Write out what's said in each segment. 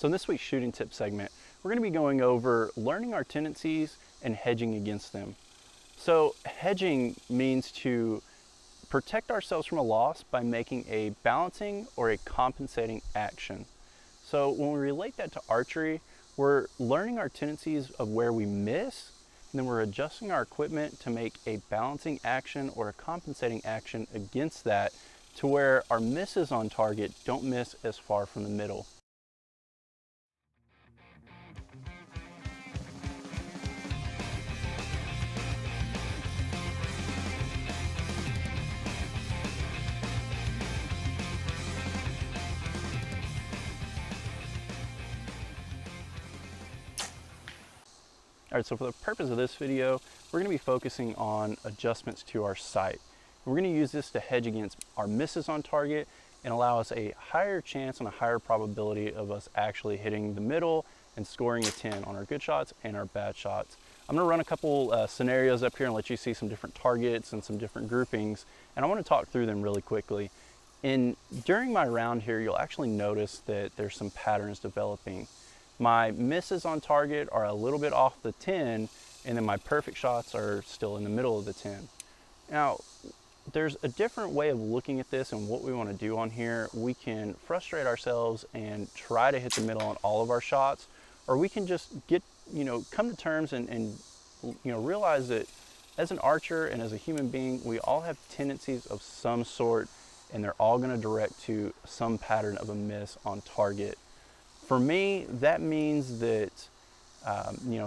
So in this week's shooting tip segment, we're going to be going over learning our tendencies and hedging against them. So hedging means to protect ourselves from a loss by making a balancing or a compensating action. So when we relate that to archery, we're learning our tendencies of where we miss, and then we're adjusting our equipment to make a balancing action or a compensating action against that to where our misses on target don't miss as far from the middle. All right, so for the purpose of this video, we're going to be focusing on adjustments to our sight. We're going to use this to hedge against our misses on target and allow us a higher chance and a higher probability of us actually hitting the middle and scoring a 10 on our good shots and our bad shots. I'm going to run a couple scenarios up here and let you see some different targets and some different groupings, and I want to talk through them really quickly. During my round here, you'll actually notice that there's some patterns developing. My misses on target are a little bit off the 10, and then my perfect shots are still in the middle of the 10. Now, there's a different way of looking at this and what we want to do on here. We can frustrate ourselves and try to hit the middle on all of our shots, or we can just come to terms and realize that as an archer and as a human being, we all have tendencies of some sort, and they're all going to direct to some pattern of a miss on target. For me, that means that,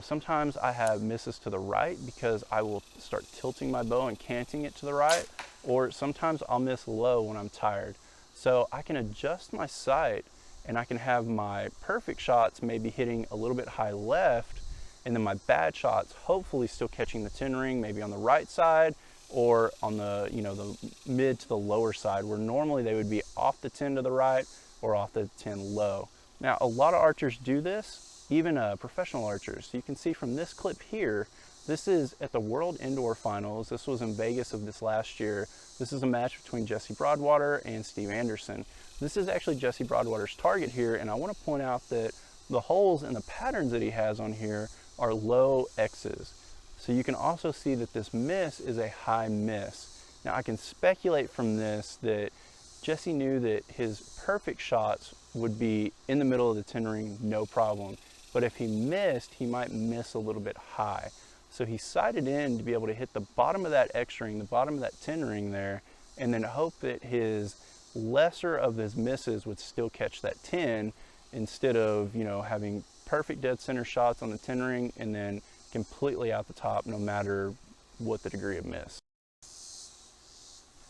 sometimes I have misses to the right because I will start tilting my bow and canting it to the right, or sometimes I'll miss low when I'm tired. So I can adjust my sight and I can have my perfect shots maybe hitting a little bit high left, and then my bad shots hopefully still catching the 10 ring, maybe on the right side or on the, the mid to the lower side, where normally they would be off the 10 to the right or off the 10 low. Now, a lot of archers do this, even professional archers. So you can see from this clip here, this is at the World Indoor Finals. This was in Vegas of this last year. This is a match between Jesse Broadwater and Steve Anderson. This is actually Jesse Broadwater's target here, and I want to point out that the holes and the patterns that he has on here are low X's. So you can also see that this miss is a high miss. Now, I can speculate from this that Jesse knew that his perfect shots would be in the middle of the 10 ring, no problem. But if he missed, he might miss a little bit high. So he sighted in to be able to hit the bottom of that X ring, the bottom of that 10 ring there, and then hope that his lesser of his misses would still catch that 10 instead of, having perfect dead center shots on the 10 ring and then completely out the top no matter what the degree of miss.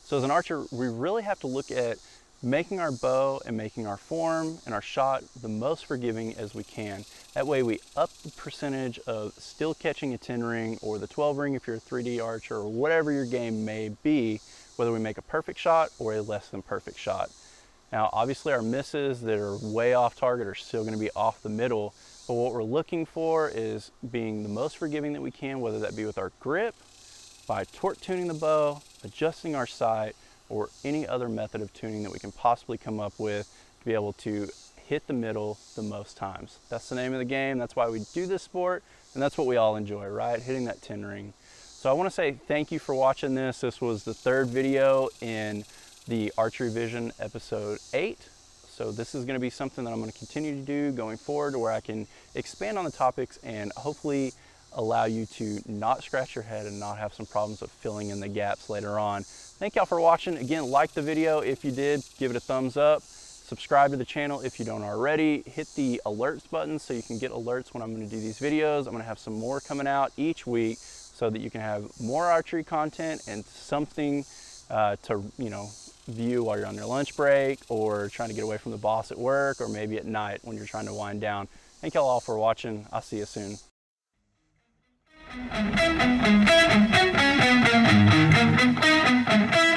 So as an archer, we really have to look at making our bow and making our form and our shot the most forgiving as we can. That way we up the percentage of still catching a 10 ring or the 12 ring if you're a 3D archer, or whatever your game may be, whether we make a perfect shot or a less than perfect shot. Now, obviously our misses that are way off target are still going to be off the middle, but what we're looking for is being the most forgiving that we can, whether that be with our grip, by torque tuning the bow, adjusting our sight, or any other method of tuning that we can possibly come up with to be able to hit the middle the most times. That's the name of the game. That's why we do this sport, and that's what we all enjoy, right? Hitting that 10 ring. So I want to say thank you for watching this. This was the third video in the Rchery Vision episode 8. So this is going to be something that I'm going to continue to do going forward, where I can expand on the topics and hopefully allow you to not scratch your head and not have some problems of filling in the gaps later on. Thank y'all for watching. Again, like the video if you did, give it a thumbs up. Subscribe to the channel if you don't already. Hit the alerts button so you can get alerts when I'm going to do these videos. I'm going to have some more coming out each week so that you can have more archery content and something to view while you're on your lunch break or trying to get away from the boss at work, or maybe at night when you're trying to wind down. Thank y'all all for watching. I'll see you soon. Thank you.